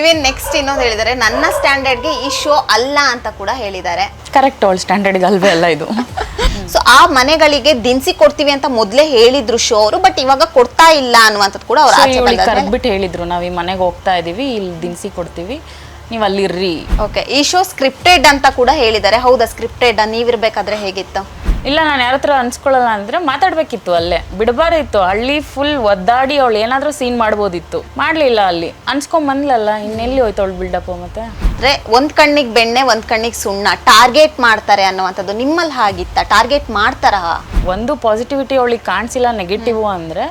ಇವನ್ next ಇನ್ನೊಂದು ಹೇಳಿದ್ದಾರೆ, ನನ್ನ ಸ್ಟ್ಯಾಂಡರ್ಡ್ಗೆ ಈ ಶೋ ಅಲ್ಲ ಅಂತ ಕೂಡ ಹೇಳಿದ್ದಾರೆ. ಕರೆಕ್ಟ್, ಅವಳ ಸ್ಟ್ಯಾಂಡರ್ಡ್ಗೆ ಅಲ್ವೇ ಅಲ್ಲ ಇದು. ಸೊ ಆ ಮನೆಗಳಿಗೆ ದಿನಸಿ ಕೊಡ್ತೀವಿ ಅಂತ ಮೊದಲೇ ಹೇಳಿದ್ರು ಶೋ ಅವರು, ಬಟ್ ಇವಾಗ ಕೊಡ್ತಾ ಇಲ್ಲ ಅನ್ನುವಂಥದ್ದು ಕೂಡ ಅವ್ರು ಕರೆಕ್ಬಿಟ್ಟು ಹೇಳಿದ್ರು, ನಾವ್ ಈ ಮನೆಗೆ ಹೋಗ್ತಾ ಇದೀವಿ, ಇಲ್ಲಿ ದಿನಸಿ ಕೊಡ್ತೀವಿ, ನೀವು ಅಲ್ಲಿರ್ರಿ. ಓಕೆ, ಈ ಶೋ ಸ್ಕ್ರಿಪ್ಟೆಡ್ ಅಂತ ಕೂಡ ಹೇಳಿದ್ದಾರೆ. ಹೌದಾ, ಸ್ಕ್ರಿಪ್ಟೆಡ್ ನೀವಿರ್ಬೇಕಾದ್ರೆ ಹೇಗಿತ್ತು? ಇಲ್ಲ, ನಾನು ಯಾರ ಹತ್ರ ಅನ್ಸ್ಕೊಳ್ಳಲ್ಲ ಅಂದ್ರೆ ಮಾತಾಡ್ಬೇಕಿತ್ತು, ಅಲ್ಲೇ ಬಿಡಬಾರಿತ್ತು. ಹಳ್ಳಿ ಫುಲ್ ಒದ್ದಾಡಿ ಅವಳು ಏನಾದ್ರೂ ಸೀನ್ ಮಾಡ್ಬೋದಿತ್ತು, ಮಾಡ್ಲಿಲ್ಲ. ಅಲ್ಲಿ ಅನ್ಸ್ಕೊಂಡ್ ಬಂದ್ಲಲ್ಲ, ಇನ್ನೆಲ್ಲಿ ಹೋಯ್ತು ಅವಳು ಬಿಲ್ಡಪ್. ಮತ್ತೆ ಅಂದ್ರೆ ಒಂದ್ ಕಣ್ಣಿಗೆ ಬೆಣ್ಣೆ ಒಂದ್ ಕಣ್ಣಿಗೆ ಸುಣ್ಣ, ಟಾರ್ಗೆಟ್ ಮಾಡ್ತಾರೆ ಅನ್ನುವಂಥದ್ದು ನಿಮ್ಮಲ್ಲಿ ಹಾಗಿತ್ತ? ಟಾರ್ಗೆಟ್ ಮಾಡ್ತಾರ? ಒಂದು ಪಾಸಿಟಿವಿಟಿ ಅವಳಿಗೆ ಕಾಣಿಸಿಲ್ಲ, ನೆಗೆಟಿವ್ ಅಂದ್ರೆ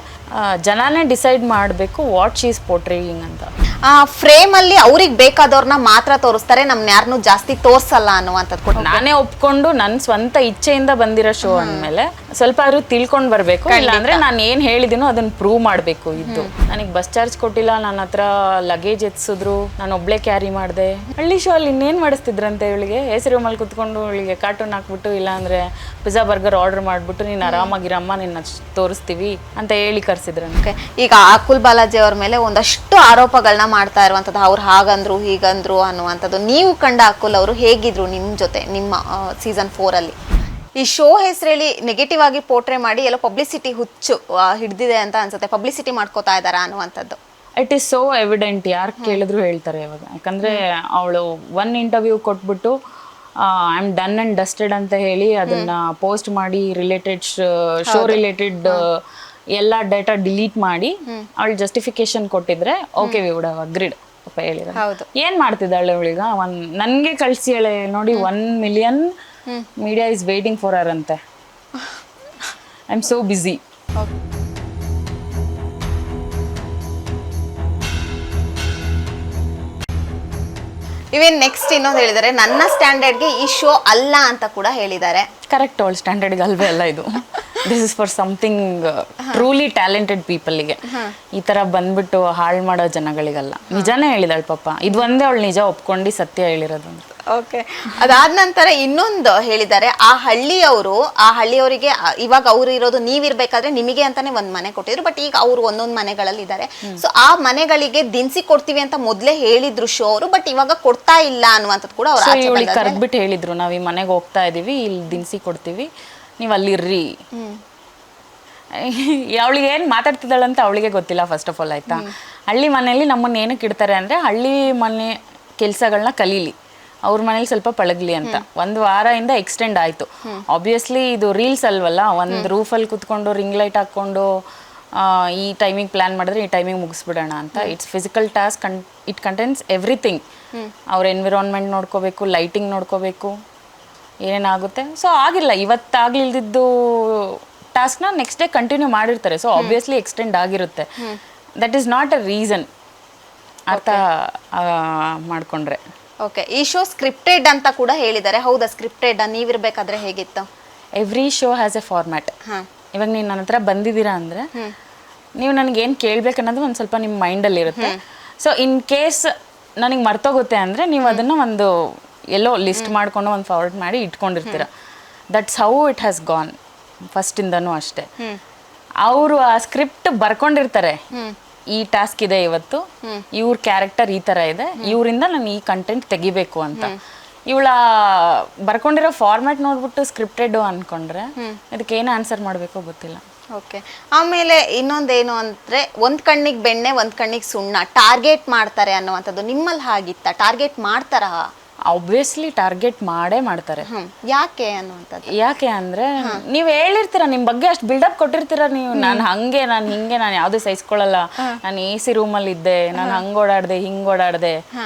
ಜನನೇ ಡಿಸೈಡ್ ಮಾಡಬೇಕು ವಾಟ್ ಶಿ ಇಸ್ ಪೋರ್ಟ್ರೇಯಿಂಗ್ ಅಂತ. ಫ್ರೇಮ್ ಅಲ್ಲಿ ಅವ್ರಿಗೆ ಬೇಕಾದವ್ರನ್ನ ಮಾತ್ರ ತೋರಿಸ್ತಾರೆ, ನಮ್ನ ಯಾರನ್ನೂ ಜಾಸ್ತಿ ತೋರ್ಸಲ್ಲ ಅನ್ನುವಂಥದ್ದು ಕೂಡ ನಾನೇ ಒಪ್ಕೊಂಡು ನನ್ನ ಸ್ವಂತ ಇಚ್ಛೆಯಿಂದ ಬಂದಿರೋ ಶೋ ಅಂದ್ಮೇಲೆ ಸ್ವಲ್ಪ ಆದ್ರೂ ತಿಳ್ಕೊಂಡ್ ಬರ್ಬೇಕು. ಇಲ್ಲ ಅಂದ್ರೆ ನಾನು ಏನ್ ಹೇಳಿದೀನೋ ಅದನ್ನ ಪ್ರೂವ್ ಮಾಡ್ಬೇಕು. ಇದ್ದು ನನಗೆ ಬಸ್ ಚಾರ್ಜ್ ಕೊಟ್ಟಿಲ್ಲ, ನನ್ನ ಹತ್ರ ಲಗೇಜ್ ಎತ್ಸಿದ್ರು, ನಾನು ಒಬ್ಳೆ ಕ್ಯಾರಿ ಮಾಡಿದೆ. ಹಳ್ಳಿ ಶೋ ಅಲ್ಲಿ ಇನ್ನೇನ್ ಮಾಡಿಸ್ತಿದ್ರಂತೆ, ಇವಳಿಗೆ ಎಸಿ ರೂಮಲ್ಲಿ ಕುತ್ಕೊಂಡು ಇವಳಿಗೆ ಕಾರ್ಟೂನ್ ಹಾಕ್ಬಿಟ್ಟು, ಇಲ್ಲ ಅಂದ್ರೆ ಪಿಜ್ಜಾ ಬರ್ಗರ್ ಆರ್ಡರ್ ಮಾಡ್ಬಿಟ್ಟು, ನೀನ್ ಆರಾಮಾಗಿರಮ್ಮ, ನಿನ್ನ ತೋರಿಸ್ತೀವಿ ಅಂತ ಹೇಳಿ ಕರ್ಸಿದ್ರಂತೆ. ಈಗ ಅಕುಲ್ ಬಾಲಾಜಿ ಅವ್ರ ಮೇಲೆ ಒಂದಷ್ಟು ಆರೋಪಗಳನ್ನ ಮಾಡ್ತಾ ಇರುವಂತದ್ದು, ಅವ್ರು ಹಾಗಂದ್ರು ಹೀಗಂದ್ರು ಅನ್ನುವಂಥದ್ದು. ನೀವು ಕಂಡ ಅಕುಲ್ ಅವರು ಹೇಗಿದ್ರು ನಿಮ್ ಜೊತೆ ನಿಮ್ಮ ಸೀಸನ್ 4 ಅಲ್ಲಿ? ಈ ಶೋ ಹೆಸರೇಳಿ ನೆಗೆಟಿವ್ ಆಗಿ ಪೋರ್ಟ್ರೇ ಮಾಡಿ ಎಲ್ಲೋ ಪಬ್ಲಿಸಿಟಿ ಹುಚ್ಚು ಹಿಡ್ದಿದೆ ಅಂತ ಅನ್ಸುತ್ತೆ, ಪಬ್ಲಿಸಿಟಿ ಮಾಡ್ಕೋತಾ ಇದಾರ ಅನ್ನುವಂಥದ್ದು. ಇಟ್ ಈಸ್ ಸೋ ಎವಿಡೆಂಟ್, ಯಾರು ಕೇಳಿದ್ರು ಹೇಳ್ತಾರೆ ಇವಾಗ. ಯಾಕಂದ್ರೆ ಅವಳು ಒನ್ ಇಂಟರ್ವ್ಯೂ ಕೊಟ್ಬಿಟ್ಟು I am done and dusted ಅಂತ ಹೇಳಿ ಅದನ್ನ ಪೋಸ್ಟ್ ಮಾಡಿ ರಿಲೇಟೆಡ್ ಶೋ ರಿಲೇಟೆಡ್ ಎಲ್ಲ ಡೇಟಾ ಡಿಲೀಟ್ ಮಾಡಿ ಅವಳು ಜಸ್ಟಿಫಿಕೇಶನ್ ಕೊಟ್ಟಿದ್ರೆ okay, we would have agreed. ಪಾಪ ಹೇಳಿದ ಏನ್ ಮಾಡ್ತಿದ್ದಾಳೆ ಅವಳಿಗ, ನನ್ಗೆ ಕಳ್ಸಿ ಹೇಳೆ ನೋಡಿ, 1 million media is waiting for her ante. I'm so busy. Even next ಇನ್ನೊಂದು ಹೇಳಿದ್ದಾರೆ, ನನ್ನ ಸ್ಟ್ಯಾಂಡರ್ಡ್ಗೆ ಈ ಶೋ ಅಲ್ಲ ಅಂತ ಕೂಡ ಹೇಳಿದ್ದಾರೆ. ಕರೆಕ್ಟ್, ಅವಳ ಸ್ಟ್ಯಾಂಡರ್ಡ್ಗೆ ಅಲ್ವೇ ಅಲ್ಲ ಇದು. This is for something truly talented ಪೀಪಲ್ಗೆ. ಈ ತರ ಬಂದ್ಬಿಟ್ಟು ಹಾಳು ಮಾಡೋ ಜನಗಳಿಗಲ್ಲ. ನಿಜಾನೇ ಹೇಳಿದಾಳೆ ಪಾಪ, ಇದು ಒಂದೇ ಅವಳು ನಿಜ ಒಪ್ಕೊಂಡು ಸತ್ಯ ಹೇಳಿರೋದು. ಓಕೆ, ಅದಾದ ನಂತರ ಇನ್ನೊಂದು ಹೇಳಿದ್ದಾರೆ, ಆ ಹಳ್ಳಿಯವರಿಗೆ ಇವಾಗ ಅವ್ರು ಇರೋದು, ನೀವಿರ್ಬೇಕಾದ್ರೆ ನಿಮಗೆ ಅಂತಾನೆ ಒಂದ್ ಮನೆ ಕೊಟ್ಟಿದ್ರು, ಬಟ್ ಈಗ ಅವ್ರು ಒಂದೊಂದು ಮನೆಗಳಲ್ಲಿ ಇದ್ದಾರೆ. ಸೊ ಆ ಮನೆಗಳಿಗೆ ದಿನಸಿ ಕೊಡ್ತೀವಿ ಅಂತ ಮೊದ್ಲೇ ಹೇಳಿದ್ರು ಶೋ ಅವರು, ಬಟ್ ಇವಾಗ ಕೊಡ್ತಾ ಇಲ್ಲ ಅನ್ನುವಂಥದ್ದು ಕೂಡ ಅವ್ರು ಕರೆಕ್ಬಿಟ್ಟು ಹೇಳಿದ್ರು, ನಾವ್ ಈ ಮನೆಗೆ ಹೋಗ್ತಾ ಇದೀವಿ, ಇಲ್ಲಿ ದಿನಸಿ ಕೊಡ್ತೀವಿ, ನೀವು ಅಲ್ಲಿರ್ರಿ. ಅವಳಿಗೆ ಏನ್ ಮಾತಾಡ್ತಿದ್ದಾಳಂತ ಅವಳಿಗೆ ಗೊತ್ತಿಲ್ಲ ಫಸ್ಟ್ ಆಫ್ ಆಲ್, ಆಯ್ತಾ. ಹಳ್ಳಿ ಮನೆಯಲ್ಲಿ ನಮ್ಮನ್ನ ಏನಕ್ಕೆ ಇಡ್ತಾರೆ ಅಂದ್ರೆ ಹಳ್ಳಿ ಮನೆ ಕೆಲ್ಸಗಳನ್ನ ಕಲೀಲಿ, ಅವ್ರ ಮನೇಲಿ ಸ್ವಲ್ಪ ಪಳಗ್ಲಿ ಅಂತ. 1 ವಾರದಿಂದ ಎಕ್ಸ್ಟೆಂಡ್ ಆಯ್ತು. ಆಬ್ವಿಯಸ್ಲಿ ಇದು ರೀಲ್ಸ್ ಅಲ್ವಲ್ಲ, ಒಂದು ರೂಫಲ್ಲಿ ಕುತ್ಕೊಂಡು ರಿಂಗ್ ಲೈಟ್ ಹಾಕೊಂಡು ಈ ಟೈಮಿಂಗ್ ಪ್ಲಾನ್ ಮಾಡಿದ್ರೆ ಈ ಟೈಮಿಂಗ್ ಮುಗಿಸ್ಬಿಡೋಣ ಅಂತ. It's physical task, it contains everything. ಅವ್ರ ಎನ್ವಿರಾನ್ಮೆಂಟ್ ನೋಡ್ಕೋಬೇಕು, ಲೈಟಿಂಗ್ ನೋಡ್ಕೋಬೇಕು, ಏನೇನಾಗುತ್ತೆ. ಸೊ ಆಗಿಲ್ಲ, ಇವತ್ತಾಗ್ಲಿಲ್ದಿದ್ದು ಟಾಸ್ಕ್ನ ನೆಕ್ಸ್ಟ್ ಡೇ ಕಂಟಿನ್ಯೂ ಮಾಡಿರ್ತಾರೆ. ಸೊ ಆಬ್ವಿಯಸ್ಲಿ ಎಕ್ಸ್ಟೆಂಡ್ ಆಗಿರುತ್ತೆ. That is not a reason, ಅರ್ಥ ಮಾಡ್ಕೊಂಡ್ರೆ. ಓಕೆ, ಈ ಶೋ ಸ್ಕ್ರಿಪ್ಟೆಡ್ ಅಂತ ಕೂಡ ಹೇಳಿದ್ದಾರೆ. ಹೌದಾ, ಸ್ಕ್ರಿಪ್ಟೆಡ್ ನೀವಿರ್ಬೇಕಾದ್ರೆ ಹೇಗಿತ್ತು? Every show has A format. ಇವಾಗ ನೀವು ನನ್ನ ಹತ್ರ ಬಂದಿದ್ದೀರಾ ಅಂದ್ರೆ ನೀವು ನನಗೆ ಏನು ಕೇಳ್ಬೇಕನ್ನೋದು ಒಂದು ಸ್ವಲ್ಪ ನಿಮ್ಮ ಮೈಂಡಲ್ಲಿ ಇರುತ್ತೆ. ಸೊ ಇನ್ ಕೇಸ್ ನನಗೆ ಮರ್ತೋಗುತ್ತೆ ಅಂದ್ರೆ ನೀವು ಅದನ್ನ ಒಂದು ಎಲ್ಲೋ ಲಿಸ್ಟ್ ಮಾಡ್ಕೊಂಡು ಒಂದು ಫಾರ್ವರ್ಡ್ ಮಾಡಿ ಇಟ್ಕೊಂಡಿರ್ತೀರ. That's how it has gone ಫಸ್ಟಿಂದನೂ ಅಷ್ಟೇ. ಅವರು ಆ ಸ್ಕ್ರಿಪ್ಟ್ ಬರ್ಕೊಂಡಿರ್ತಾರೆ, ಈ ಟಾಸ್ಕ್ ಇದೆ ಇವತ್ತು, ಇವ್ರ ಕ್ಯಾರೆಕ್ಟರ್ ಈ ತರ ಇದೆ, ಇವರಿಂದ ನಾನು ಈ ಕಂಟೆಂಟ್ ತೆಗಿಬೇಕು ಅಂತ. ಇವಳ ಬರ್ಕೊಂಡಿರೋ ಫಾರ್ಮ್ಯಾಟ್ ನೋಡ್ಬಿಟ್ಟು ಸ್ಕ್ರಿಪ್ಟೆಡ್ ಅನ್ಕೊಂಡ್ರೆ ಅದಕ್ಕೆ ಏನು ಆನ್ಸರ್ ಮಾಡಬೇಕೋ ಗೊತ್ತಿಲ್ಲ. ಓಕೆ, ಆಮೇಲೆ ಇನ್ನೊಂದೇನು ಅಂದ್ರೆ ಒಂದ್ ಕಣ್ಣಿಗೆ ಬೆಣ್ಣೆ ಒಂದ್ ಕಣ್ಣಿಗೆ ಸುಣ್ಣ, ಟಾರ್ಗೆಟ್ ಮಾಡ್ತಾರೆ ಅನ್ನುವಂಥದ್ದು ನಿಮ್ಮಲ್ಲಿ ಹಾಗಿತ್ತ? ಟಾರ್ಗೆಟ್ ಮಾಡ್ತಾರ? ಆಬ್ವಿಯಸ್ಲಿ ಟಾರ್ಗೆಟ್ ಮಾಡೇ ಮಾಡ್ತಾರೆ. ಯಾಕೆ ಅನ್ನುವಂಥದ್ದು? ಯಾಕೆ ಅಂದ್ರೆ ನೀವ್ ಹೇಳಿರ್ತೀರ, ನಿಮ್ ಬಗ್ಗೆ ಅಷ್ಟು ಬಿಲ್ಡಪ್ ಕೊಟ್ಟಿರ್ತೀರ ನೀವು, ನಾನು ಹಂಗೆ, ನಾನು ಹಿಂಗೆ, ನಾನು ಯಾವ್ದು ಸಹಿಸ್ಕೊಳ್ಳಲ್ಲ, ನಾನು AC ರೂಮಲ್ಲಿ ಇದ್ದೆ, ನಾನು ಹಂಗ್ ಓಡಾಡ್ದೆ, ಹಿಂಗ್ ಓಡಾಡ್ದೆ,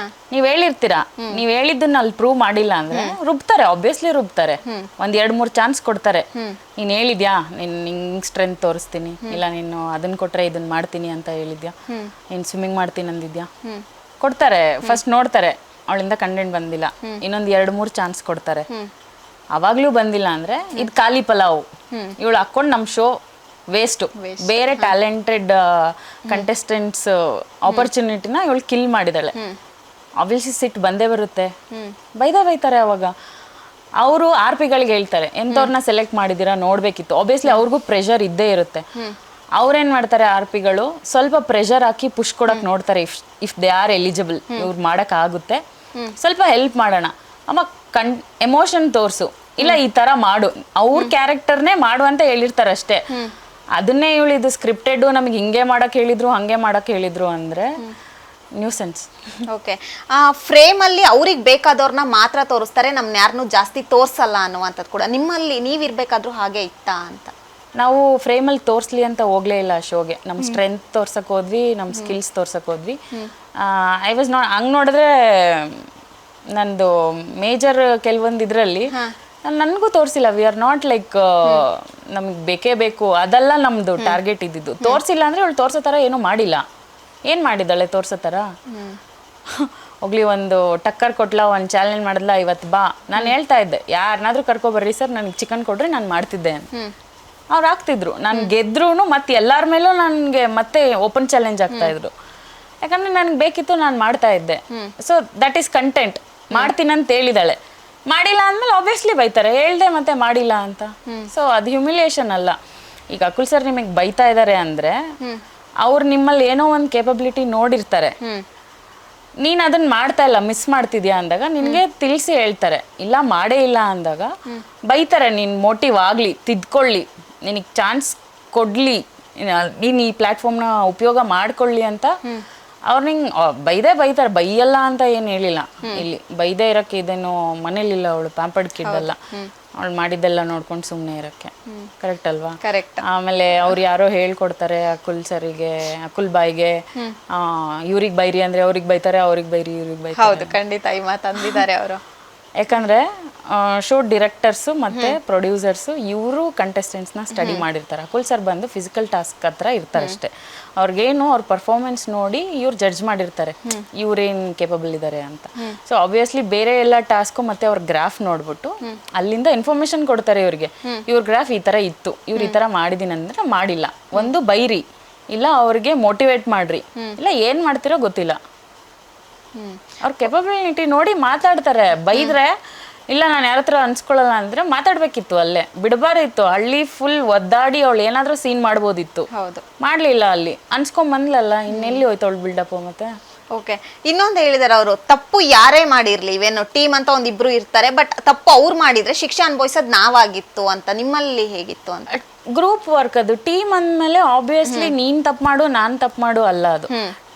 ನೀವ್ ಹೇಳಿರ್ತೀರ. ನೀವ್ ಹೇಳಿದ್ದನ್ನ ಅಲ್ಲಿ ಪ್ರೂವ್ ಮಾಡಿಲ್ಲ ಅಂದ್ರೆ ರುಬ್ತಾರೆ, ಆಬ್ವಿಯಸ್ಲಿ ರುಬ್ತಾರೆ. 1-2-3 ಚಾನ್ಸ್ ಕೊಡ್ತಾರೆ. ನೀನ್ ಹೇಳಿದ್ಯಾ, ನಿಂಗ್ ಸ್ಟ್ರೆಂತ್ ತೋರಿಸ್ತೀನಿ, ಇಲ್ಲ ನೀನು ಅದನ್ನ ಕೊಟ್ರೆ ಇದನ್ನ ಮಾಡ್ತೀನಿ ಅಂತ ಹೇಳಿದ್ಯಾ, ನೀನ್ ಸ್ವಿಮ್ಮಿಂಗ್ ಮಾಡ್ತೀನಿ ಅಂದಿದ್ಯಾ, ಕೊಡ್ತಾರೆ. ಫಸ್ಟ್ ನೋಡ್ತಾರೆ, ಅವಳಿಂದ ಕಂಟೆಂಟ್ ಬಂದಿಲ್ಲ, ಇನ್ನೊಂದ್ 2-3 ಚಾನ್ಸ್ ಕೊಡ್ತಾರೆ. ಅವಾಗ್ಲೂ ಬಂದಿಲ್ಲ ಅಂದ್ರೆ ಇದು ಖಾಲಿ ಪಲಾವ್, ಇವಳು ಹಾಕೊಂಡು ನಮ್ ಶೋ ವೇಸ್ಟ್. ಬೇರೆ ಟ್ಯಾಲೆಂಟೆಡ್ ಕಂಟೆಸ್ಟೆಂಟ್ಸ್ ಆಪರ್ಚುನಿಟಿನ ಇವಳು ಕಿಲ್ ಮಾಡಿದಾಳೆ. ಆಬ್ವಿಯಸ್ಲಿ ಸಿಟ್ ಬಂದೇ ಬರುತ್ತೆ, ಬೈತಾರೆ. ಅವಾಗ ಅವರು RP ಗಳಿಗೆ ಹೇಳ್ತಾರೆ, ಎಂಥವ್ರನ್ನ ಸೆಲೆಕ್ಟ್ ಮಾಡಿದೀರಾ ನೋಡ್ಬೇಕಿತ್ತು. ಆಬ್ವಿಯಸ್ಲಿ ಅವ್ರಿಗೂ ಪ್ರೆಷರ್ ಇದ್ದೇ ಇರುತ್ತೆ. ಅವ್ರೇನ್ ಮಾಡ್ತಾರೆ ಆರ್ಪಿಗಳು ಸ್ವಲ್ಪ ಪ್ರೆಷರ್ ಹಾಕಿ ಪುಷ್ ಕೊಡಕ್ ನೋಡ್ತಾರೆ ಇಫ್ ದೇ ಆರ್ ಎಲಿಜಿಬಲ್ ಇವ್ರು ಮಾಡಕ್ ಆಗುತ್ತೆ ಸ್ವಲ್ಪ ಹೆಲ್ಪ್ ಮಾಡೋಣ ಅಮ್ಮ ಎಮೋಷನ್ ತೋರ್ಸು ಇಲ್ಲ ಈ ತರ ಮಾಡು ಅವ್ರ ಕ್ಯಾರೆಕ್ಟರ್ನೇ ಮಾಡು ಅಂತ ಹೇಳಿರ್ತಾರೆ ಅಷ್ಟೇ. ಅದನ್ನೇ ಇವಳು ಇದು ಸ್ಕ್ರಿಪ್ಟೆಡ್ ನಮಗೆ ಹಿಂಗೆ ಮಾಡಕ್ ಹೇಳಿದ್ರು ಹಂಗೆ ಮಾಡಕ್ ಹೇಳಿದ್ರು ಅಂದ್ರೆ ನ್ಯೂಸೆನ್ಸ್. ಓಕೆ, ಫ್ರೇಮ್ ಅಲ್ಲಿ ಅವ್ರಿಗೆ ಬೇಕಾದವ್ರನ್ನ ಮಾತ್ರ ತೋರಿಸ್ತಾರೆ, ನಮ್ನ ಯಾರನ್ನೂ ಜಾಸ್ತಿ ತೋರ್ಸಲ್ಲ ಅನ್ನುವಂಥದ್ದು ಕೂಡ ನಿಮ್ಮಲ್ಲಿ ನೀವಿರ್ಬೇಕಾದ್ರೂ ಹಾಗೆ ಇತ್ತಾ ಅಂತ? ನಾವು ಫ್ರೇಮಲ್ಲಿ ತೋರಿಸ್ಲಿ ಅಂತ ಹೋಗ್ಲೇ ಇಲ್ಲ ಶೋಗೆ. ನಮ್ಮ ಸ್ಟ್ರೆಂತ್ ತೋರ್ಸಕ್ ಹೋದ್ವಿ, ನಮ್ಮ ಸ್ಕಿಲ್ಸ್ ತೋರ್ಸಕ್ ಹೋದ್ವಿ. ಐ ವಾಸ್ ನಾಟ್ ಹಂಗೆ ನೋಡಿದ್ರೆ ನಂದು ಮೇಜರ್ ಕೆಲವೊಂದು ಇದರಲ್ಲಿ ನನಗೂ ತೋರಿಸಿಲ್ಲ. ವಿ ಆರ್ ನಾಟ್ ಲೈಕ್ ನಮ್ಗೆ ಬೇಕೇ ಬೇಕು ಅದೆಲ್ಲ ನಮ್ದು ಟಾರ್ಗೆಟ್ ಇದ್ದಿದ್ದು. ತೋರಿಸಿಲ್ಲ ಅಂದ್ರೆ ಅವಳು ತೋರ್ಸೋ ಥರ ಏನೂ ಮಾಡಿಲ್ಲ. ಏನು ಮಾಡಿದ್ದಾಳೆ ತೋರ್ಸೋ ಥರ? ಹೋಗ್ಲಿ ಒಂದು ಟಕ್ಕರ್ ಕೊಟ್ಲ, ಒಂದು ಚಾಲೆಂಜ್ ಮಾಡಿದ್ಲ, ಇವತ್ತು ಬಾ. ನಾನು ಹೇಳ್ತಾ ಇದ್ದೆ ಯಾರನ್ನಾದ್ರೂ ಕರ್ಕೊಬರ್ರಿ ಸರ್, ನನಗೆ ಚಿಕನ್ ಕೊಡ್ರಿ ನಾನು ಮಾಡ್ತಿದ್ದೆ. ಅವ್ರು ಆಗ್ತಿದ್ರು, ನಾನು ಗೆದ್ರೂ ಮತ್ತೆ ಎಲ್ಲರ ಮೇಲೂ ನನಗೆ ಮತ್ತೆ ಓಪನ್ ಚಾಲೆಂಜ್ ಆಗ್ತಾ ಇದ್ರು. ಯಾಕಂದ್ರೆ ನನಗೆ ಬೇಕಿತ್ತು, ನಾನು ಮಾಡ್ತಾ ಇದ್ದೆ. So that is content. ಮಾಡ್ತೀನಿ ಅಂತ ಹೇಳಿದಾಳೆ, ಮಾಡಿಲ್ಲ ಅಂದ್ಮೇಲೆ ಆಬ್ವಿಯಸ್ಲಿ ಬೈತಾರೆ. ಹೇಳ್ದೆ ಮತ್ತೆ ಮಾಡಿಲ್ಲ ಅಂತ. ಸೊ ಅದು ಹ್ಯುಮಿಲಿಯೇಷನ್ ಅಲ್ಲ. ಈಗ ಅಕುಲ್ ಸರ್ ನಿಮಗೆ ಬೈತಾ ಇದ್ದಾರೆ ಅಂದ್ರೆ ಅವ್ರು ನಿಮ್ಮಲ್ಲಿ ಏನೋ ಒಂದು ಕೇಪಬಿಲಿಟಿ ನೋಡಿರ್ತಾರೆ. ನೀನು ಅದನ್ನ ಮಾಡ್ತಾ ಇಲ್ಲ, ಮಿಸ್ ಮಾಡ್ತಿದ್ಯಾ ಅಂದಾಗ ನಿನಗೆ ತಿಳಿಸಿ ಹೇಳ್ತಾರೆ. ಇಲ್ಲ ಮಾಡೇ ಇಲ್ಲ ಅಂದಾಗ ಬೈತಾರೆ, ನೀನು ಮೋಟಿವ್ ಆಗಲಿ, ತಿದ್ಕೊಳ್ಳಿ, ನಿನಗೆ ಚಾನ್ಸ್ ಕೊಡ್ಲಿ, ನೀನು ಈ ಪ್ಲ್ಯಾಟ್ಫಾರ್ಮ್ನ ಉಪಯೋಗ ಮಾಡ್ಕೊಳ್ಳಿ ಅಂತ ಅವ್ರು ನಿಂಗೆ ಬೈತಾರೆ. ಬೈಯಲ್ಲ ಅಂತ ಏನು ಹೇಳಿಲ್ಲ. ಇಲ್ಲಿ ಬೈದೇ ಇರೋಕ್ಕೆ ಇದೇನು ಮನೇಲಿಲ್ಲ, ಅವಳು ಪ್ಯಾಂಪರ್ಡ್ ಕಿಡ್ ಅಲ್ಲ. ಅವಳು ಮಾಡಿದ್ದೆಲ್ಲ ನೋಡ್ಕೊಂಡು ಸುಮ್ಮನೆ ಇರೋಕ್ಕೆ. ಕರೆಕ್ಟ್ ಅಲ್ವಾ? ಕರೆಕ್ಟ್. ಆಮೇಲೆ ಅವ್ರು ಯಾರೋ ಹೇಳ್ಕೊಡ್ತಾರೆ ಅಕುಲ್ ಸರಿಗೆ, ಅಕುಲ್ ಬಾಯ್ಗೆ ಇವ್ರಿಗೆ ಬೈರಿ ಅಂದ್ರೆ ಅವ್ರಿಗೆ ಬೈತಾರೆ, ಅವ್ರಿಗೆ ಬೈರಿ ಇವ್ರಿಗೆ ಬೈತಾರೆ. ಹೌದು, ಖಂಡಿತ ಈ ಮಾತಂದಿದ್ದಾರೆ ಅವರು. ಯಾಕಂದ್ರೆ ಶೋ ಡಿರೆಕ್ಟರ್ಸು ಮತ್ತು ಪ್ರೊಡ್ಯೂಸರ್ಸು ಇವರು ಕಂಟೆಸ್ಟೆಂಟ್ಸ್ನ ಸ್ಟಡಿ ಮಾಡಿರ್ತಾರೆ. ಅಕುಲ್ ಸರ್ ಬಂದು ಫಿಸಿಕಲ್ ಟಾಸ್ಕ್ ಹತ್ರ ಇರ್ತಾರೆ ಅಷ್ಟೇ. ಅವ್ರಿಗೇನು ಅವ್ರ ಪರ್ಫಾರ್ಮೆನ್ಸ್ ನೋಡಿ ಇವ್ರು ಜಡ್ಜ್ ಮಾಡಿರ್ತಾರೆ ಇವ್ರೇನು ಕೇಪಬಲ್ ಇದ್ದಾರೆ ಅಂತ. ಸೊ ಆಬ್ವಿಯಸ್ಲಿ ಬೇರೆ ಎಲ್ಲ ಟಾಸ್ಕು ಮತ್ತು ಅವ್ರ ಗ್ರಾಫ್ ನೋಡ್ಬಿಟ್ಟು ಅಲ್ಲಿಂದ ಇನ್ಫಾರ್ಮೇಶನ್ ಕೊಡ್ತಾರೆ ಇವ್ರಿಗೆ. ಇವ್ರ ಗ್ರಾಫ್ ಈ ಥರ ಇತ್ತು, ಇವ್ರು ಈ ಥರ ಮಾಡಿದೀನಿ ಅಂದ್ರೆ ಮಾಡಿಲ್ಲ, ಒಂದು ಬೈರಿ, ಇಲ್ಲ ಅವ್ರಿಗೆ ಮೋಟಿವೇಟ್ ಮಾಡ್ರಿ, ಇಲ್ಲ ಏನು ಮಾಡ್ತಿರೋ ಗೊತ್ತಿಲ್ಲ. ಅವ್ರ ಕೆಪಬಿಲಿಟಿ ನೋಡಿ ಮಾತಾಡ್ತಾರೆ. ಬೈದ್ರೆ ಇಲ್ಲ ನಾನು ಯಾರ ಹತ್ರ ಅನ್ಸ್ಕೊಳ್ಳಲ್ಲ ಅಂದ್ರೆ ಮಾತಾಡ್ಬೇಕಿತ್ತು, ಅಲ್ಲೇ ಬಿಡಬಾರ್ದಿತ್ತು. ಹಳ್ಳಿ ಫುಲ್ ಒದ್ದಾಡಿ ಅವಳು ಏನಾದ್ರೂ ಸೀನ್ ಮಾಡ್ಬೋದಿತ್ತು. ಹೌದು, ಮಾಡ್ಲಿಲ್ಲ. ಅಲ್ಲಿ ಅನ್ಸ್ಕೊಂಡ್ ಬಂದ್ಲಲ್ಲ, ಇನ್ನೆಲ್ಲಿ ಹೋಯ್ತು ಅವಳು ಬಿಲ್ಡಪ್ ಮತ್ತೆ. ಓಕೆ, ಇನ್ನೊಂದು ಹೇಳಿದಾರೆ ಅವರು, ತಪ್ಪು ಯಾರೇ ಮಾಡಿರ್ಲಿ, ಇವೇನು ಟೀಮ್ ಅಂತ ಒಂದಿಬ್ರು ಇರ್ತಾರೆ, ಬಟ್ ತಪ್ಪು ಅವ್ರು ಮಾಡಿದ್ರೆ ಶಿಕ್ಷೆ ಅನುಭವಿಸೋದು ನಾವಾಗಿತ್ತು ಅಂತ. ನಿಮ್ಮಲ್ಲಿ ಹೇಗಿತ್ತು ಅಂತ? ಗ್ರೂಪ್ ವರ್ಕ್ ಅದು. ಟೀಮ್ ಅಂದ್ಮೇಲೆ ಆಬ್ವಿಯಸ್ಲಿ ನೀನ್ ತಪ್ಪು ಮಾಡು ನಾನ್ ತಪ್ಪು ಮಾಡು ಅಲ್ಲ. ಅದು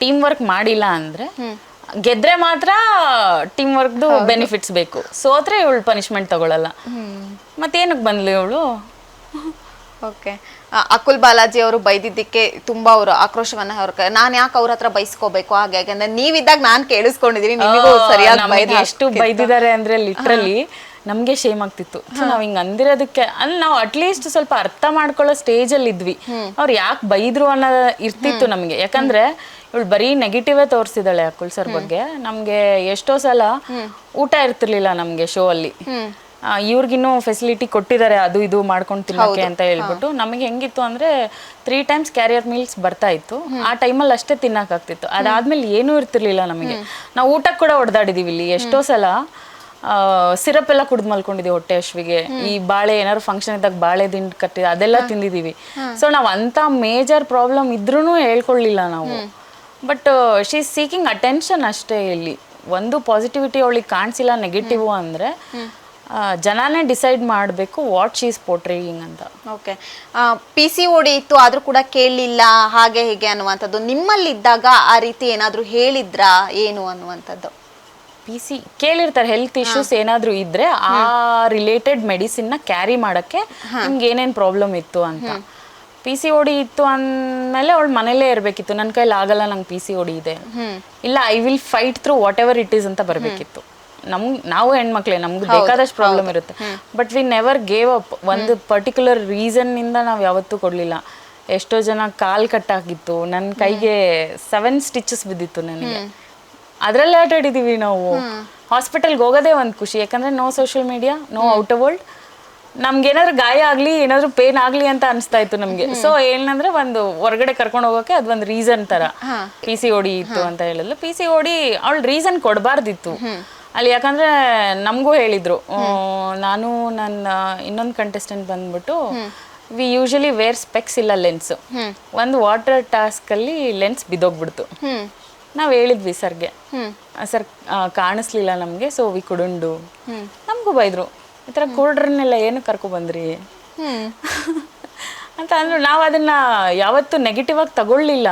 ಟೀಮ್ ವರ್ಕ್ ಮಾಡಿಲ್ಲ ಅಂದ್ರೆ ಗೆದ್ರೆ ಮಾತ್ರ ಟೀಮ್ ವರ್ಕ್ದು ಬೆನಿಫಿಟ್ಸ್ ಬೇಕು, ಸೋತ್ರೆ ಇವಳು ಪನಿಷ್ಮೆಂಟ್ ತಗೊಳಲ್ಲ. ಮತ್ತೇನಕ್ಕೆ ಬಂದ್ಲಿ ಇವಳು? ಓಕೆ, ಅಕುಲ್ ಬಾಲಾಜಿ ಅವರು ಬೈದಿದ್ದಕ್ಕೆ ತುಂಬಾ ಅವರು ಆಕ್ರೋಶವನ್ನ ನಾನು ಯಾಕೆ ಅವ್ರ ಹತ್ರ ಬೈಸ್ಕೋಬೇಕು ಹಾಗೆ, ಯಾಕಂದ್ರೆ ನೀವಿದ್ದಾಗ ನಾನು ಕೇಳಿಸ್ಕೊಂಡಿದೀನಿ, ನಿಮಗೂ ಸರಿಯಾಗಿ ಎಷ್ಟು ಬೈದಿದ್ದಾರೆ ಅಂದ್ರೆ ಲಿಟ್ರಲಿ ನಮ್ಗೆ ಶೇಮ್ ಆಗ್ತಿತ್ತು. ನಾವ್ ಹಿಂಗ್ ಅಂದಿರೋದಕ್ಕೆ ಅಲ್ಲಿ ನಾವು ಅಟ್ಲೀಸ್ಟ್ ಸ್ವಲ್ಪ ಅರ್ಥ ಮಾಡ್ಕೊಳ್ಳೋ ಸ್ಟೇಜ್ ಅಲ್ಲಿ ಇದ್ವಿ. ಅವ್ರು ಯಾಕೆ ಬೈದ್ರು ಅನ್ನೋ ಇರ್ತಿತ್ತು ನಮ್ಗೆ. ಯಾಕಂದ್ರೆ ಇವಳು ಬರೀ ನೆಗೆಟಿವೇ ತೋರಿಸಿದಾಳೆ ಅಕುಲ್ ಸರ್ ಬಗ್ಗೆ. ನಮ್ಗೆ ಎಷ್ಟೋ ಸಲ ಊಟ ಇರ್ತಿರ್ಲಿಲ್ಲ ನಮ್ಗೆ ಶೋ ಅಲ್ಲಿ. ಇವ್ರಿಗಿನ್ನೂ ಫೆಸಿಲಿಟಿ ಕೊಟ್ಟಿದ್ದಾರೆ, ಅದು ಇದು ಮಾಡ್ಕೊಂಡು ತಿನ್ನೋಕೆ ಅಂತ ಹೇಳ್ಬಿಟ್ಟು. ನಮಗೆ ಹೆಂಗಿತ್ತು ಅಂದ್ರೆ 3 times ಕ್ಯಾರಿಯರ್ ಮೀಲ್ಸ್ ಬರ್ತಾ ಇತ್ತು. ಆ ಟೈಮಲ್ಲಿ ಅಷ್ಟೇ ತಿನ್ನಕ್ಕಾಗ್ತಿತ್ತು. ಅದಾದ್ಮೇಲೆ ಏನೂ ಇರ್ತಿರ್ಲಿಲ್ಲ ನಮಗೆ. ನಾವು ಊಟಕ್ಕೆ ಕೂಡ ಹೊಡೆದಾಡಿದೀವಿ ಇಲ್ಲಿ ಎಷ್ಟೋ ಸಲ. ಸಿರಪ್ ಎಲ್ಲ ಕುಡ್ದು ಮಲ್ಕೊಂಡಿದೀವಿ ಹೊಟ್ಟೆ ಹಶ್ವಿಗೆ. ಈ ಬಾಳೆ ಏನಾದ್ರು ಫಂಕ್ಷನ್ ಇದ್ದಾಗ ಬಾಳೆ ದಿಂಡು ಕಟ್ಟಿದ ಅದೆಲ್ಲ ತಿಂದಿದೀವಿ. ಸೊ ನಾವ್ ಅಂತ ಮೇಜರ್ ಪ್ರಾಬ್ಲಮ್ ಇದ್ರೂ ಹೇಳ್ಕೊಳ್ಳಿಲ್ಲ ನಾವು. But she is seeking attention ಅಷ್ಟೇ. ಇಲ್ಲಿ ಒಂದು ಪಾಸಿಟಿವಿಟಿ ಅವಳಿಗೆ ಕಾಣಿಸಿಲ್ಲ, ನೆಗೆಟಿವ್ ಅಂದ್ರೆ ಜನನೇ ಡಿಸೈಡ್ ಮಾಡಬೇಕು ವಾಟ್ ಶಿ ಈಸ್ ಪೋರ್ಟ್ರೇಯಿಂಗ್ ಅಂತ. ಓಕೆ, PCOD ಇತ್ತು ಆದ್ರೂ ಕೂಡ ಕೇಳಲಿಲ್ಲ ಹಾಗೆ ಹೀಗೆ ಅನ್ನುವಂಥದ್ದು ನಿಮ್ಮಲ್ಲಿದ್ದಾಗ ಆ ರೀತಿ ಏನಾದರೂ ಹೇಳಿದ್ರಾ ಏನು ಅನ್ನುವಂಥದ್ದು? ಕೇಳಿರ್ತಾರೆ ಹೆಲ್ತ್ ಇಶ್ಯೂಸ್ ಏನಾದ್ರು ಇದ್ರೆ ಆ ರಿಲೇಟೆಡ್ ಮೆಡಿಸಿನ್ ನ ಕ್ಯಾರಿ ಮಾಡಕ್ಕೆ ನಿಮ್ಗೆ ಏನೇನ್ ಪ್ರಾಬ್ಲಮ್ ಇತ್ತು ಅಂತ. PCOD ಇತ್ತು ಅಂದ್ಮೇಲೆ ಅವಳು ಮನೇಲೇ ಇರ್ಬೇಕಿತ್ತು. ನನ್ನ ಕೈಲಿ ಆಗಲ್ಲ, ನಂಗೆ PCOD ಇದೆ, ಇಲ್ಲ I will fight through what ever it is ಅಂತ ಬರ್ಬೇಕಿತ್ತು. ನಾವು ಹೆಣ್ಮಕ್ಳೇ, ನಮ್ಗೆ ಬೇಕಾದಷ್ಟು ಪ್ರಾಬ್ಲಮ್ ಇರುತ್ತೆ. But we never gave up. ಒಂದು ಪರ್ಟಿಕ್ಯುಲರ್ ರೀಸನ್ ಇಂದ ನಾವು ಯಾವತ್ತೂ ಕೊಡ್ಲಿಲ್ಲ. ಎಷ್ಟೋ ಜನ ಕಾಲ್ ಕಟ್ಟಾಗಿತ್ತು, ನನ್ನ ಕೈಗೆ 7 stitches ಬಿದ್ದಿತ್ತು ನನಗೆ. ಅದ್ರಲ್ಲೇ ಆಟಾಡಿದೀವಿ ನಾವು. ಹಾಸ್ಪಿಟಲ್ಗೆ ಹೋಗೋದೇ ಒಂದು ಖುಷಿ, ಯಾಕಂದ್ರೆ no social media, no outer world. ನಮ್ಗೆ ಏನಾದ್ರು ಗಾಯ ಆಗ್ಲಿ, ಏನಾದ್ರು ಪೇನ್ ಆಗ್ಲಿ ಅಂತ ಅನಿಸ್ತಾ ಇತ್ತು ನಮ್ಗೆ. ಸೊ ಏನಂದ್ರೆ ಒಂದು ಹೊರಗಡೆ ಕರ್ಕೊಂಡು ಹೋಗೋಕೆ ಅದೊಂದು ರೀಸನ್ ತರ. PCOD ಇತ್ತು ಅಂತ ಹೇಳಿದ್ಲು. PCOD ಅವಳು ರೀಸನ್ ಕೊಡಬಾರ್ದಿತ್ತು ಅಲ್ಲಿ. ಯಾಕಂದ್ರೆ ನಮಗೂ ಹೇಳಿದ್ರು, ನಾನು ನನ್ನ ಇನ್ನೊಂದು ಕಂಟೆಸ್ಟೆಂಟ್ ಬಂದ್ಬಿಟ್ಟು ವಿ ಯೂಶಲಿ ವೇರ್ ಸ್ಪೆಕ್ಸ್ ಇಲ್ಲ ಲೆನ್ಸ್. ಒಂದು ವಾಟರ್ ಟಾಸ್ಕಲ್ಲಿ ಲೆನ್ಸ್ ಬಿದ್ದೋಗ್ಬಿಡ್ತು. ನಾವು ಹೇಳಿದ್ವಿ ಸರ್ಗೆ, ಸರ್ ಕಾಣಿಸ್ಲಿಲ್ಲ ನಮಗೆ, ಸೊ ವಿ ಕುಡುಂಡು. ನಮಗೂ ಬೈದ್ರು, ಈ ಥರ ಕುರುಡ್ರನ್ನೆಲ್ಲ ಏನು ಕರ್ಕೊಬಂದ್ರಿ ಅಂತ ಅಂದ್ರು. ನಾವು ಅದನ್ನ ಯಾವತ್ತೂ ನೆಗೆಟಿವ್ ಆಗಿ ತಗೊಳ್ಳಿಲ್ಲ.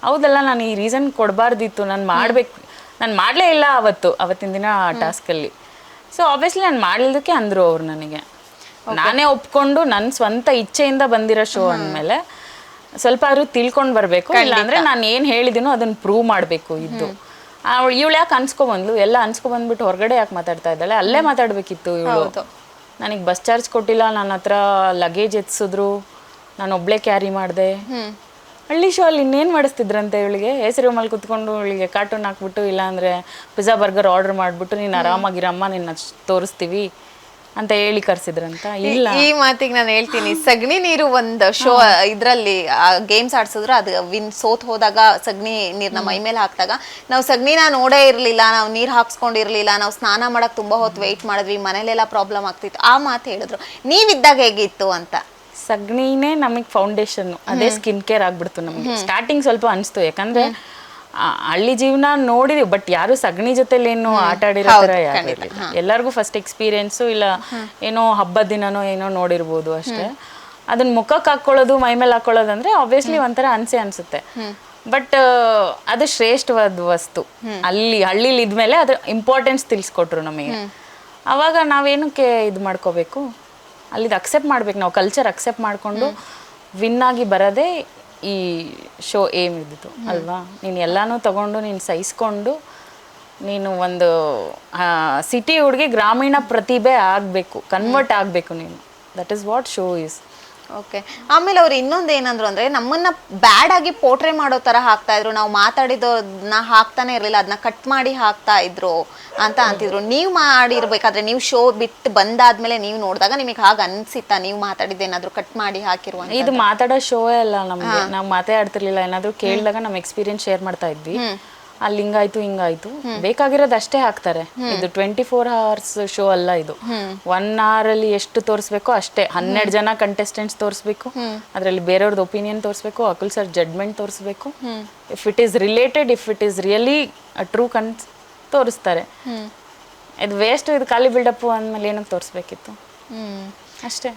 ಹೌದಲ್ಲ, ನಾನು ಈ ರೀಸನ್ ಕೊಡಬಾರ್ದಿತ್ತು, ನಾನು ಮಾಡಲೇ ಇಲ್ಲ ಅವತ್ತಿನ ದಿನ ಆ ಟಾಸ್ಕಲ್ಲಿ. ಸೊ ಆಬ್ವಿಯಸ್ಲಿ ನಾನು ಮಾಡಲಿದ್ದಕ್ಕೆ ಅಂದರು ಅವ್ರು ನನಗೆ. ನಾನೇ ಒಪ್ಕೊಂಡು ನನ್ನ ಸ್ವಂತ ಇಚ್ಛೆಯಿಂದ ಬಂದಿರೋ ಶೋ ಅಂದಮೇಲೆ ಸ್ವಲ್ಪ ಆದ್ರೂ ತಿಳ್ಕೊಂಡು ಬರಬೇಕು. ಇಲ್ಲ ಅಂದರೆ ನಾನು ಏನು ಹೇಳಿದ್ದೀನೋ ಅದನ್ನು ಪ್ರೂವ್ ಮಾಡಬೇಕು ಇದ್ದು. ಇವಳು ಯಾಕೆ ಅನ್ಸ್ಕೊಬಂದ್ಲು, ಎಲ್ಲ ಅನ್ಸ್ಕೊಬಂದ್ಬಿಟ್ಟು ಹೊರಗಡೆ ಯಾಕೆ ಮಾತಾಡ್ತಾ ಇದ್ದಾಳೆ, ಅಲ್ಲೇ ಮಾತಾಡಬೇಕಿತ್ತು ಇವಳು. ನನಗೆ ಬಸ್ ಚಾರ್ಜ್ ಕೊಟ್ಟಿಲ್ಲ, ನನ್ನ ಹತ್ರ ಲಗೇಜ್ ಎತ್ಸಿದ್ರು, ನಾನು ಒಬ್ಳೆ ಕ್ಯಾರಿ ಮಾಡಿದೆ. ಹಳ್ಳಿ ಶೋ ಅಲ್ಲಿ ಇನ್ನೇನು ಮಾಡಿಸ್ತಿದ್ರಂತೆ ಇವಳಿಗೆ, ಎಸಿ ರೂಮಲ್ಲಿ ಕುತ್ಕೊಂಡು ಇವಳಿಗೆ ಕಾರ್ಟೂನ್ ಹಾಕ್ಬಿಟ್ಟು, ಇಲ್ಲಾಂದರೆ ಪಿಜ್ಜಾ ಬರ್ಗರ್ ಆರ್ಡರ್ ಮಾಡಿಬಿಟ್ಟು ನೀನು ಆರಾಮಾಗಿರಮ್ಮ ನಿನ್ನ ತೋರಿಸ್ತೀವಿ ಅಂತ ಹೇಳಿ ಕರ್ಸಿದ್ರಂತ. ಇಲ್ಲ, ಈ ಮಾತಿಗೆ ನಾನು ಹೇಳ್ತೀನಿ, ಸಗಣಿ ನೀರು ಒಂದು ಶೋ ಇದ್ರಲ್ಲಿ ಗೇಮ್ಸ್ ಆಡ್ಸಿದ್ರು, ಅದು ಸೋತ್ ಹೋದಾಗ ಸಗಣಿ ನೀರ್ನ ಮೈ ಮೇಲೆ ಹಾಕಿದಾಗ ನಾವು ಸಗಣಿನ ನೋಡೇ ಇರಲಿಲ್ಲ, ನಾವು ನೀರು ಹಾಕ್ಸ್ಕೊಂಡಿರ್ಲಿಲ್ಲ, ನಾವು ಸ್ನಾನ ಮಾಡಕ್ ತುಂಬಾ ಹೊತ್ತು ವೆಯ್ಟ್ ಮಾಡಿದ್ವಿ, ಮನೇಲೆಲ್ಲ ಪ್ರಾಬ್ಲಮ್ ಆಗ್ತಿತ್ತು. ಆ ಮಾತು ಹೇಳಿದ್ರು. ನೀವಿದ್ದಾಗ ಹೇಗಿತ್ತು ಅಂತ. ಸಗಣಿನೇ ನಮಗೆ ಫೌಂಡೇಶನ್, ಅದೇ ಸ್ಕಿನ್ ಕೇರ್ ಆಗ್ಬಿಡ್ತು ನಮಗೆ. ಸ್ಟಾರ್ಟಿಂಗ್ ಸ್ವಲ್ಪ ಅನಿಸ್ತು, ಯಾಕಂದ್ರೆ ಹಳ್ಳಿ ಜೀವನ ನೋಡಿದ್ವಿ, ಬಟ್ ಯಾರು ಸಗಣಿ ಜೊತೆಲಿ ಏನು ಆಟ ಆಡಿರೋ ಥರ ಎಲ್ಲರಿಗೂ ಫಸ್ಟ್ ಎಕ್ಸ್ಪೀರಿಯನ್ಸು, ಇಲ್ಲ ಏನೋ ಹಬ್ಬದ ದಿನನೋ ಏನೋ ನೋಡಿರ್ಬೋದು ಅಷ್ಟೇ. ಅದನ್ನ ಮುಖಕ್ಕೆ ಹಾಕೊಳ್ಳೋದು, ಮೈ ಮೇಲೆ ಹಾಕೊಳ್ಳೋದಂದ್ರೆ ಆಬ್ವಿಯಸ್ಲಿ ಒಂಥರ ಅನ್ಸುತ್ತೆ. ಬಟ್ ಅದು ಶ್ರೇಷ್ಠವಾದ ವಸ್ತು. ಹಳ್ಳಿಲಿ ಇದ್ಮೇಲೆ ಅದ್ರ ಇಂಪಾರ್ಟೆನ್ಸ್ ತಿಳಿಸ್ಕೊಟ್ರು ನಮಗೆ. ಅವಾಗ ನಾವೇನಕ್ಕೆ ಇದು ಮಾಡ್ಕೋಬೇಕು, ಅಲ್ಲಿದು ಅಕ್ಸೆಪ್ಟ್ ಮಾಡ್ಬೇಕು, ನಾವು ಕಲ್ಚರ್ ಅಕ್ಸೆಪ್ಟ್ ಮಾಡಿಕೊಂಡು ವಿನ್ ಆಗಿ ಬರೋದೇ ಈ ಶೋ ಏಮ್ ಇದ್ದಿತ್ತು ಅಲ್ವಾ. ನೀನು ಎಲ್ಲನೂ ತಗೊಂಡು ನೀನು ಸಹಿಸ್ಕೊಂಡು ನೀನು ಒಂದು ಸಿಟಿ ಹುಡುಗಿ ಗ್ರಾಮೀಣ ಪ್ರತಿಭೆ ಆಗಬೇಕು, ಕನ್ವರ್ಟ್ ಆಗಬೇಕು ನೀನು. That is what show is. Okay. ಆಮೇಲೆ ಅವ್ರು ಇನ್ನೊಂದು ಏನಂದ್ರು ಅಂದ್ರೆ, ನಮ್ಮನ್ನ ಬ್ಯಾಡ್ ಆಗಿ ಪೋರ್ಟ್ರೇ ಮಾಡೋ ತರ ಹಾಕ್ತಾ ಇದ್ರು, ನಾವು ಮಾತಾಡಿದೋದನ್ನ ಹಾಕ್ತಾನೆ ಇರ್ಲಿಲ್ಲ, ಅದನ್ನ ಕಟ್ ಮಾಡಿ ಹಾಕ್ತಾ ಇದ್ರು ಅಂತ ಅಂತಿದ್ರು. ನೀವು ಮಾಡಿರ್ಬೇಕಾದ್ರೆ, ನೀವು ಶೋ ಬಿಟ್ಟು ಬಂದಾದ್ಮೇಲೆ ನೀವು ನೋಡಿದಾಗ ನಿಮಗೆ ಹಾಗೆ ಅನ್ಸಿತ್ತಾ, ನೀವು ಮಾತಾಡಿದ್ದೇನಾದ್ರು ಕಟ್ ಮಾಡಿ ಹಾಕಿರುವ? ಇದು ಮಾತಾಡೋ ಶೋ ಅಲ್ಲ ನಮಗೆ, ನಾವು ಮಾತಾಡ್ತಿರ್ಲಿಲ್ಲ. ಏನಾದ್ರು ಕೇಳಿದಾಗ ನಮ್ಮ ಎಕ್ಸ್ಪೀರಿಯನ್ಸ್ ಶೇರ್ ಮಾಡ್ತಾ ಇದ್ವಿ. ಅಲ್ಲಿ ಹಿಂಗಾಯ್ತು ಬೇಕಾಗಿರೋದು ಅಷ್ಟೇ ಹಾಕ್ತಾರೆ. ಇದು 24 hours ಶೋ ಅಲ್ಲ, ಇದು 1 hour ಅಲ್ಲಿ ಎಷ್ಟು ತೋರಿಸ್ಬೇಕೋ ಅಷ್ಟೇ. 12 ಜನ ಕಂಟೆಸ್ಟೆಂಟ್ಸ್ ತೋರಿಸ್ಬೇಕು, ಅದರಲ್ಲಿ ಬೇರೆಯವ್ರದ್ದು ಒಪಿನಿಯನ್ ತೋರಿಸ್ಬೇಕು, ಅಕುಲ್ ಸರ್ ಜಡ್ಮೆಂಟ್ ತೋರಿಸ್ಬೇಕು. If it is related, if it is really true ತೋರಿಸ್ತಾರೆ. ಇದು ವೇಸ್ಟ್, ಇದು ಖಾಲಿ ಬಿಲ್ಡಪ್ ಅಂದಮೇಲೆ ಏನಕ್ಕೆ ತೋರಿಸ್ಬೇಕಿತ್ತು ಅಷ್ಟೇ.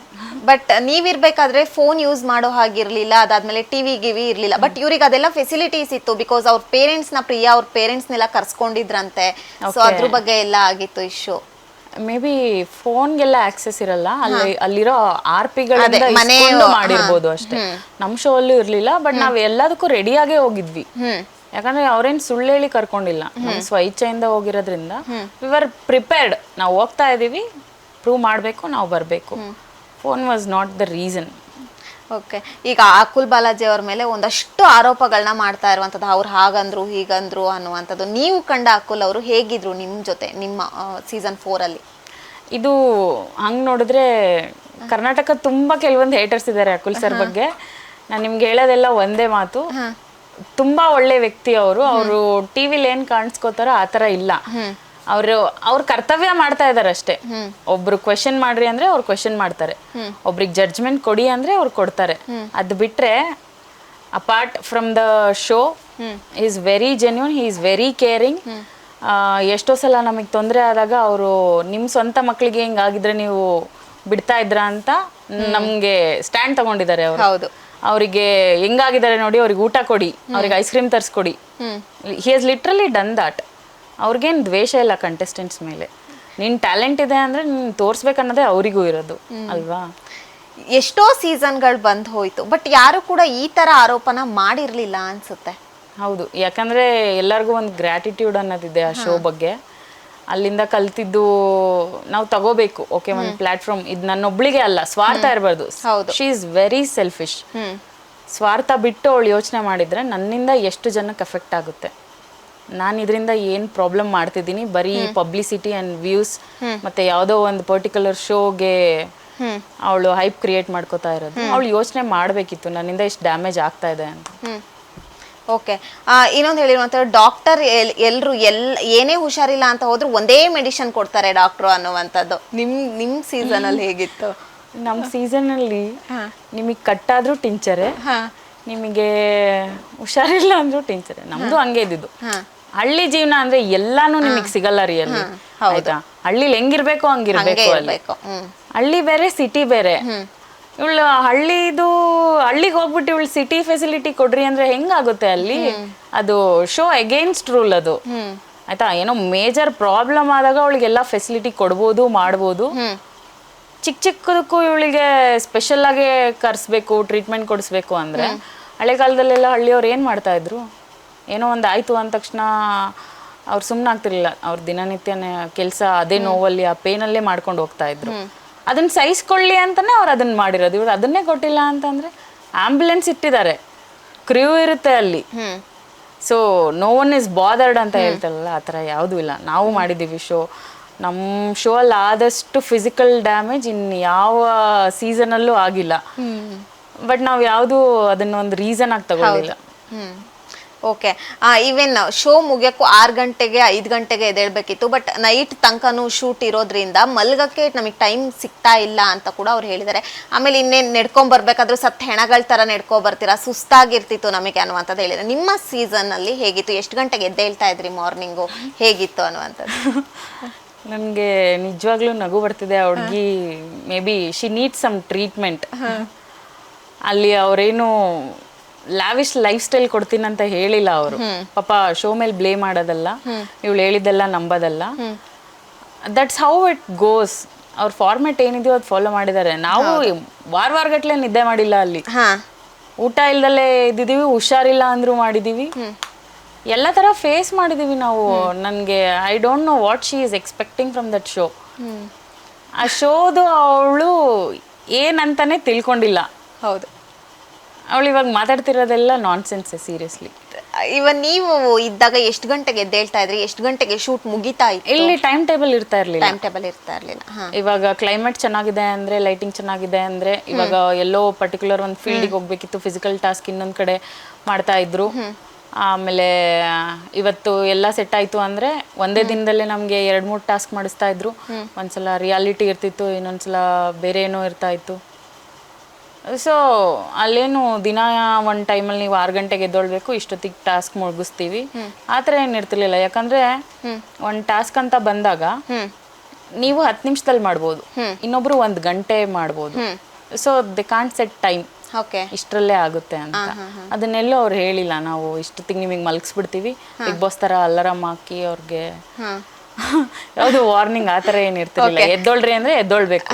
ಬಟ್ ನೀವಿರ್ಬೇಕಾದ್ರೆ ಫೋನ್ ಯೂಸ್ ಮಾಡೋ ಹಾಗಿರ್ಲಿಲ್ಲ, ಅದಾದ್ಮೇಲೆ ಟಿವಿ ಗಿವಿ ಇರ್ಲಿಲ್ಲ. ಬಟ್ ಇವ್ರಿಗೆ ಅದೆಲ್ಲ ಫೆಸಿಲಿಟೀಸ್ ಇತ್ತು, ಬಿಕಾಸ್ ಅವ್ರ ಪೇರೆಂಟ್ಸ್ನ ಪ್ರಿಯಾ ಅವ್ರ ಪೇರೆಂಟ್ಸ್ನೆಲ್ಲ ಕರ್ಸ್ಕೊಂಡಿದ್ರಂತೆ. ಸೊ ಅದ್ರ ಬಗ್ಗೆ ಎಲ್ಲ ಆಗಿತ್ತು ಇಶ್ಯೂ. ಮೇ ಬಿ ಫೋನ್ಗೆಲ್ಲ ಆಕ್ಸೆಸ್ ಇರಲ್ಲ, ಅಲ್ಲಿರೋ RP ಮಾಡಿರ್ಬೋದು ಅಷ್ಟೇ. ನಮ್ಮ ಶೋ ಅಲ್ಲೂ ಇರ್ಲಿಲ್ಲ, ಬಟ್ ನಾವ್ ಎಲ್ಲದಕ್ಕೂ ರೆಡಿಯಾಗೇ ಹೋಗಿದ್ವಿ. ಯಾಕಂದ್ರೆ ಅವ್ರೇನ್ ಸುಳ್ಳು ಹೇಳಿ ಕರ್ಕೊಂಡಿಲ್ಲ, ನಮ್ ಸ್ವಇಚ್ಛೆಯಿಂದ ಹೋಗಿರೋದ್ರಿಂದ ವಿ ಆರ್ ಪ್ರಿಪೇರ್ಡ್. ನಾವು ಹೋಗ್ತಾ ಇದೀವಿ, ಪ್ರೂವ್ ಮಾಡಬೇಕು, ನಾವು ಬರಬೇಕು. Phone was not the reason. Okay. ಈಗ ಅಕುಲ್ ಬಾಲಾಜಿ ಅವ್ರ ಮೇಲೆ ಒಂದಷ್ಟು ಆರೋಪಗಳನ್ನ ಮಾಡ್ತಾ ಇರುವಂಥದ್ದು, ಅವ್ರು ಹಾಗಂದ್ರು ಹೀಗಂದ್ರು ಅನ್ನುವಂಥದ್ದು. ನೀವು ಕಂಡ ಅಕುಲ್ ಅವರು ಹೇಗಿದ್ರು ನಿಮ್ಮ ಜೊತೆ, ನಿಮ್ಮ ಸೀಸನ್ 4 ಅಲ್ಲಿ? ಇದು ಹಂಗೆ ನೋಡಿದ್ರೆ ಕರ್ನಾಟಕ ತುಂಬಾ ಕೆಲವೊಂದು ಹೇಟರ್ಸ್ ಇದ್ದಾರೆ ಅಕುಲ್ ಸರ್ ಬಗ್ಗೆ. ನಾನು ನಿಮ್ಗೆ ಹೇಳೋದೆಲ್ಲ ಒಂದೇ ಮಾತು, ತುಂಬಾ ಒಳ್ಳೆ ವ್ಯಕ್ತಿ ಅವರು ಟಿವಿಲಿ ಏನ್ ಕಾಣಿಸ್ಕೋತಾರೋ ಆ ಥರ ಇಲ್ಲ. ಅವ್ರ ಕರ್ತವ್ಯ ಮಾಡ್ತಾ ಇದಾರೆ ಅಷ್ಟೇ. ಒಬ್ರು ಕ್ವೆಶನ್ ಮಾಡ್ರಿ ಅಂದ್ರೆ ಅವ್ರು ಕ್ವೆಶನ್ ಮಾಡ್ತಾರೆ, ಒಬ್ರಿಗೆ ಜಡ್ಜ್ಮೆಂಟ್ ಕೊಡಿ ಅಂದ್ರೆ ಅವ್ರು ಕೊಡ್ತಾರೆ. ಅದು ಬಿಟ್ರೆ apart from the show, is very genuine, he is very caring. ಎಷ್ಟೋ ಸಲ ನಮಗೆ ತೊಂದರೆ ಆದಾಗ ಅವರು ನಿಮ್ಮ ಸ್ವಂತ ಮಕ್ಕಳಿಗೆ ಹಿಂಗಾಗಿದ್ರೆ ನೀವು ಬಿಡ್ತಾ ಇದ್ರ ಅಂತ ನಮ್ಗೆ ಸ್ಟ್ಯಾಂಡ್ ತಗೊಂಡಿದ್ದಾರೆ ಅವರು. ಹೌದು. ಅವರಿಗೆ ಹೆಂಗಾಗಿದ್ದಾರೆ ನೋಡಿ, ಅವ್ರಿಗೆ ಊಟ ಕೊಡಿ, ಅವ್ರಿಗೆ ಐಸ್ ಕ್ರೀಮ್ ತರಿಸ್ಕೊಡಿ. He has literally done that. ಅವ್ರಿಗೇನು ದ್ವೇಷ ಇಲ್ಲ ಕಂಟೆಸ್ಟೆಂಟ್ಸ್ ಮೇಲೆ. ನಿನ್ನ ಟ್ಯಾಲೆಂಟ್ ಇದೆ ಅಂದರೆ ನೀನು ತೋರಿಸ್ಬೇಕನ್ನೋದೇ ಅವರಿಗೂ ಇರೋದು ಅಲ್ವಾ. ಎಷ್ಟೋ ಸೀಸನ್ಗಳು ಬಂದು ಹೋಯ್ತು, ಬಟ್ ಯಾರು ಕೂಡ ಈ ಥರ ಆರೋಪನ ಮಾಡಿರಲಿಲ್ಲ ಅನ್ಸುತ್ತೆ. ಹೌದು, ಯಾಕಂದರೆ ಎಲ್ಲರಿಗೂ ಒಂದು ಗ್ರ್ಯಾಟಿಟ್ಯೂಡ್ ಅನ್ನೋದಿದೆ ಆ ಶೋ ಬಗ್ಗೆ. ಅಲ್ಲಿಂದ ಕಲ್ತಿದ್ದು ನಾವು ತಗೋಬೇಕು. ಓಕೆ, ಒಂದು ಪ್ಲಾಟ್ಫಾರ್ಮ್, ಇದು ನನ್ನೊಬ್ಳಿಗೆ ಅಲ್ಲ, ಸ್ವಾರ್ಥ ಇರಬಾರ್ದು. She is very selfish. ಸ್ವಾರ್ಥ ಬಿಟ್ಟು ಅವಳು ಯೋಚನೆ ಮಾಡಿದರೆ ನನ್ನಿಂದ ಎಷ್ಟು ಜನಕ್ಕೆ ಎಫೆಕ್ಟ್ ಆಗುತ್ತೆ, ನಾನು ಇದರಿಂದ ಏನು ಪ್ರಾಬ್ಲಮ್ ಮಾಡ್ತಿದ್ದೀನಿ, ಬರೀ ಪಬ್ಲಿಸಿಟಿ ಆ್ಯಂಡ್ ವ್ಯೂಸ್ ಮತ್ತು ಯಾವುದೋ ಒಂದು ಪರ್ಟಿಕ್ಯುಲರ್ ಶೋಗೆ ಅವಳು ಹೈಪ್ ಕ್ರಿಯೇಟ್ ಮಾಡ್ಕೋತಾ ಇರೋದು. ಅವಳು ಯೋಚನೆ ಮಾಡಬೇಕಿತ್ತು ನನ್ನಿಂದ ಎಷ್ಟು ಡ್ಯಾಮೇಜ್ ಆಗ್ತಾ ಇದೆ ಅಂತ. ಓಕೆ. ಇನ್ನೊಂದು ಹೇಳಿರುವಂಥ ಡಾಕ್ಟರ್ ಎಲ್ಲರೂ ಏನೇ ಹುಷಾರಿಲ್ಲ ಅಂತ ಹೋದ್ರು ಒಂದೇ ಮೆಡಿಸಿನ್ ಕೊಡ್ತಾರೆ ಡಾಕ್ಟ್ರು ಅನ್ನುವಂಥದ್ದು. ನಿಮ್ಮ ಸೀಸನಲ್ಲಿ ಹೇಗಿತ್ತು? ನಮ್ಮ ಸೀಸನಲ್ಲಿ ನಿಮಗೆ ಕಟ್ಟಾದ್ರೂ ಟಿಂಚರೆ, ನಿಮಗೆ ಹುಷಾರಿಲ್ಲ ಅಂದ್ರೂ ಟಿಂಚರೆ. ನಮ್ದು ಹಂಗೆ ಇದ್ದಿದ್ದು. ಹಳ್ಳಿ ಜೀವನ ಅಂದ್ರೆ ಎಲ್ಲಾನು ನಿಮಗೆ ಸಿಗಲ್ಲ ರಿಯಲ್ಲಿ, ಆಯ್ತಾ? ಹಳ್ಳಿಲಿ ಹೆಂಗಿರ್ಬೇಕು ಹಂಗಿರ್ಬೇಕು. ಅಲ್ಲಿ ಹಳ್ಳಿ ಬೇರೆ ಸಿಟಿ ಬೇರೆ. ಇವಳು ಹಳ್ಳಿಗೆ ಹೋಗ್ಬಿಟ್ಟು ಇವಳು ಸಿಟಿ ಫೆಸಿಲಿಟಿ ಕೊಡ್ರಿ ಅಂದ್ರೆ ಹೆಂಗಾಗುತ್ತೆ ಅಲ್ಲಿ? ಅದು ಶೋ ಅಗೇನ್ಸ್ಟ್ ರೂಲ್ ಅದು, ಆಯ್ತಾ? ಏನೋ ಮೇಜರ್ ಪ್ರಾಬ್ಲಮ್ ಆದಾಗ ಅವಳಿಗೆಲ್ಲ ಫೆಸಿಲಿಟಿ ಕೊಡ್ಬೋದು, ಮಾಡ್ಬೋದು. ಚಿಕ್ಕದಕ್ಕೂ ಇವಳಿಗೆ ಸ್ಪೆಷಲ್ ಆಗಿ ಕರ್ಸ್ಬೇಕು, ಟ್ರೀಟ್ಮೆಂಟ್ ಕೊಡಿಸ್ಬೇಕು ಅಂದ್ರೆ ಹಳೆ ಕಾಲದಲ್ಲೆಲ್ಲ ಹಳ್ಳಿಯವ್ರು ಏನು ಮಾಡ್ತಾ ಇದ್ರು? ಏನೋ ಒಂದು ಆಯ್ತು ಅಂದ ತಕ್ಷಣ ಅವ್ರು ಸುಮ್ಮನೆ ಆಗ್ತಿರ್ಲಿಲ್ಲ. ಅವ್ರ ದಿನನಿತ್ಯ ಕೆಲಸ ಅದೇ ನೋವಲ್ಲಿ, ಆ ಪೇನಲ್ಲೇ ಮಾಡ್ಕೊಂಡು ಹೋಗ್ತಾ ಇದ್ರು. ಅದನ್ನ ಸಹಿಸ್ಕೊಳ್ಳಿ ಅಂತಾನೆ ಅವ್ರು ಅದನ್ನ ಮಾಡಿರೋದು. ಇವ್ರು ಅದನ್ನೇ ಕೊಟ್ಟಿಲ್ಲ ಅಂತಂದ್ರೆ ಆಂಬ್ಯುಲೆನ್ಸ್ ಇಟ್ಟಿದ್ದಾರೆ, ಕ್ರ್ಯೂ ಇರುತ್ತೆ ಅಲ್ಲಿ. So no one is bothered ಅಂತ ಹೇಳ್ತಾರಲ್ಲ, ಆ ಥರ ಯಾವುದೂ ಇಲ್ಲ. ನಾವು ಮಾಡಿದ್ದೀವಿ ಶೋ. ನಮ್ಮ ಶೋ ಅಲ್ಲಿ ಆದಷ್ಟು ಫಿಸಿಕಲ್ ಡ್ಯಾಮೇಜ್ ಇನ್ನು ಯಾವ ಸೀಸನಲ್ಲೂ ಆಗಿಲ್ಲ. ಬಟ್ ನಾವು ಯಾವುದು ಅದನ್ನೊಂದು ರೀಸನ್ ಆಗಿ ತಗೊಳ್ಳಿಲ್ಲ. ಓಕೆ. ಈವನ್ ಶೋ ಮುಗಿಯೋಕ್ಕೂ 6 ಗಂಟೆಗೆ 5 ಗಂಟೆಗೆ ಎದ್ದೇಳ್ಬೇಕಿತ್ತು. ಬಟ್ ನೈಟ್ ತನಕನೂ ಶೂಟ್ ಇರೋದ್ರಿಂದ ಮಲ್ಗಕ್ಕೆ ನಮಗೆ ಟೈಮ್ ಸಿಗ್ತಾ ಇಲ್ಲ ಅಂತ ಕೂಡ ಅವ್ರು ಹೇಳಿದ್ದಾರೆ. ಆಮೇಲೆ ಇನ್ನೇನು ನೆಡ್ಕೊಂಬರ್ಬೇಕಾದ್ರೂ ಹೆಣಗಳ ಥರ ನೆಡ್ಕೊಬರ್ತೀರಾ, ಸುಸ್ತಾಗಿರ್ತಿತ್ತು ನಮಗೆ ಅನ್ನುವಂಥದ್ದು ಹೇಳಿದ್ದಾರೆ. ನಿಮ್ಮ ಸೀಸನ್ನಲ್ಲಿ ಹೇಗಿತ್ತು? ಎಷ್ಟು ಗಂಟೆಗೆ ಎದ್ದೇಳ್ತಾ ಇದ್ರಿ ಮಾರ್ನಿಂಗು? ಹೇಗಿತ್ತು ಅನ್ನುವಂಥದ್ದು? ನನಗೆ ನಿಜವಾಗ್ಲೂ ನಗು ಬರ್ತಿದೆ. ಆ ಹುಡುಗಿ maybe she need some treatment. ಅಲ್ಲಿ ಅವರೇನು ಲ್ಯಾವಿಶ್ ಲೈಫ್ ಸ್ಟೈಲ್ ಕೊಡ್ತೀನಂತ ಹೇಳಿಲ್ಲ ಅವರು. ಪಾಪ ಶೋ ಮೇಲೆ ಬ್ಲೇಮ್ ಮಾಡೋದಲ್ಲ, ಇವಳು ಹೇಳಿದ್ದೆಲ್ಲ ನಂಬೋದಲ್ಲ. That's how it goes. ಅವ್ರ ಫಾರ್ಮೆಟ್ ಏನಿದೆಯೋ ಅದು ಫಾಲೋ ಮಾಡಿದ್ದಾರೆ. ನಾವು ವಾರಗಟ್ಲೆ ನಿದ್ದೆ ಮಾಡಿಲ್ಲ ಅಲ್ಲಿ, ಊಟ ಇಲ್ದಲ್ಲೇ ಇದ್ದಿದ್ದೀವಿ, ಹುಷಾರಿಲ್ಲ ಅಂದ್ರೂ ಮಾಡಿದ್ದೀವಿ, ಎಲ್ಲ ಥರ ಫೇಸ್ ಮಾಡಿದ್ದೀವಿ ನಾವು. ನನಗೆ I don't know what she is expecting from that show. ಆ ಶೋದು ಅವಳು ಏನಂತಾನೆ ತಿಳ್ಕೊಂಡಿಲ್ಲ. ಹೌದು, ಅವಳು ಇವಾಗ ಮಾತಾಡ್ತಿರೋದೆಲ್ಲ ನಾನ್ ಸೆನ್ಸ್, ಸೀರಿಯಸ್ಲಿ. ಇವನ್ ನೀವು ಇದ್ದಾಗ ಎಷ್ಟು ಗಂಟೆಗೆ ಎದ್ದೇಳ್ತಾ ಇದ್ರಿ? ಎಷ್ಟು ಗಂಟೆಗೆ ಶೂಟ್ ಮುಗಿತಾ ಇತ್ತು? ಇಲ್ಲಿ ಟೈಮ್ ಟೇಬಲ್ ಇರ್ತಾ ಇರ್ಲಿಲ್ಲ. ಇವಾಗ ಕ್ಲೈಮೇಟ್ ಚೆನ್ನಾಗಿದೆ ಅಂದ್ರೆ, ಲೈಟಿಂಗ್ ಚೆನ್ನಾಗಿದೆ ಅಂದ್ರೆ, ಇವಾಗ ಎಲ್ಲೋ ಪರ್ಟಿಕ್ಯುಲರ್ ಒಂದು ಫೀಲ್ಡಿಗೆ ಹೋಗ್ಬೇಕಿತ್ತು, ಫಿಸಿಕಲ್ ಟಾಸ್ಕ್ ಇನ್ನೊಂದ್ ಕಡೆ ಮಾಡ್ತಾ ಇದ್ರು. ಆಮೇಲೆ ಇವತ್ತು ಎಲ್ಲ ಸೆಟ್ ಆಯ್ತು ಅಂದ್ರೆ ಒಂದೇ ದಿನದಲ್ಲೇ ನಮ್ಗೆ 2-3 ಟಾಸ್ಕ್ ಮಾಡಿಸ್ತಾ ಇದ್ರು. ಒಂದ್ಸಲ ರಿಯಾಲಿಟಿ ಇರ್ತಿತ್ತು, ಇನ್ನೊಂದ್ಸಲ ಬೇರೆ ಏನೋ ಇರ್ತಾ ಇತ್ತು. ಸೊ ಅಲ್ಲೇನು ದಿನ ಒಂದು ಟೈಮಲ್ಲಿ ನೀವು 6 ಗಂಟೆಗೆ ಎದ್ದೊಳ್ಬೇಕು, ಇಷ್ಟೊತ್ತಿಗೆ ಟಾಸ್ಕ್ ಮುಗಿಸ್ತೀವಿ ಆ ಥರ ಏನು ಇರ್ತಿರ್ಲಿಲ್ಲ. ಯಾಕಂದ್ರೆ ಒಂದು ಟಾಸ್ಕ್ ಅಂತ ಬಂದಾಗ ನೀವು 10 ನಿಮಿಷದಲ್ಲಿ ಮಾಡ್ಬೋದು, ಇನ್ನೊಬ್ರು 1 ಗಂಟೆ ಮಾಡ್ಬೋದು. So they can't set time, ಇಷ್ಟರಲ್ಲೇ ಆಗುತ್ತೆ ಅಂತ. ಅದನ್ನೆಲ್ಲೂ ಅವ್ರು ಹೇಳಿಲ್ಲ, ನಾವು ಇಷ್ಟೊತ್ತಿಗೆ ನಿಮಗೆ ಮಲಗಿಸ್ಬಿಡ್ತೀವಿ, ಬಿಗ್ ಬಾಸ್ ಥರ ಅಲಾರಾಮ್ ಹಾಕಿ ಅವ್ರಿಗೆ ಯಾವುದು ವಾರ್ನಿಂಗ್ ಆ ಥರ ಏನು ಇರ್ತಿರ್ಲಿಲ್ಲ. ಎದ್ದೊಳ್ರಿ ಅಂದ್ರೆ ಎದ್ದೊಳ್ಬೇಕು,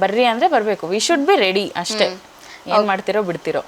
ಬರ್ರಿ ಅಂದ್ರೆ ಬರ್ಬೇಕು, ವಿ ಶುಡ್ ಬಿ ರೆಡಿ ಅಷ್ಟೇ. ಏನ್ ಮಾಡ್ತಿರೋ ಬಿಡ್ತಿರೋ.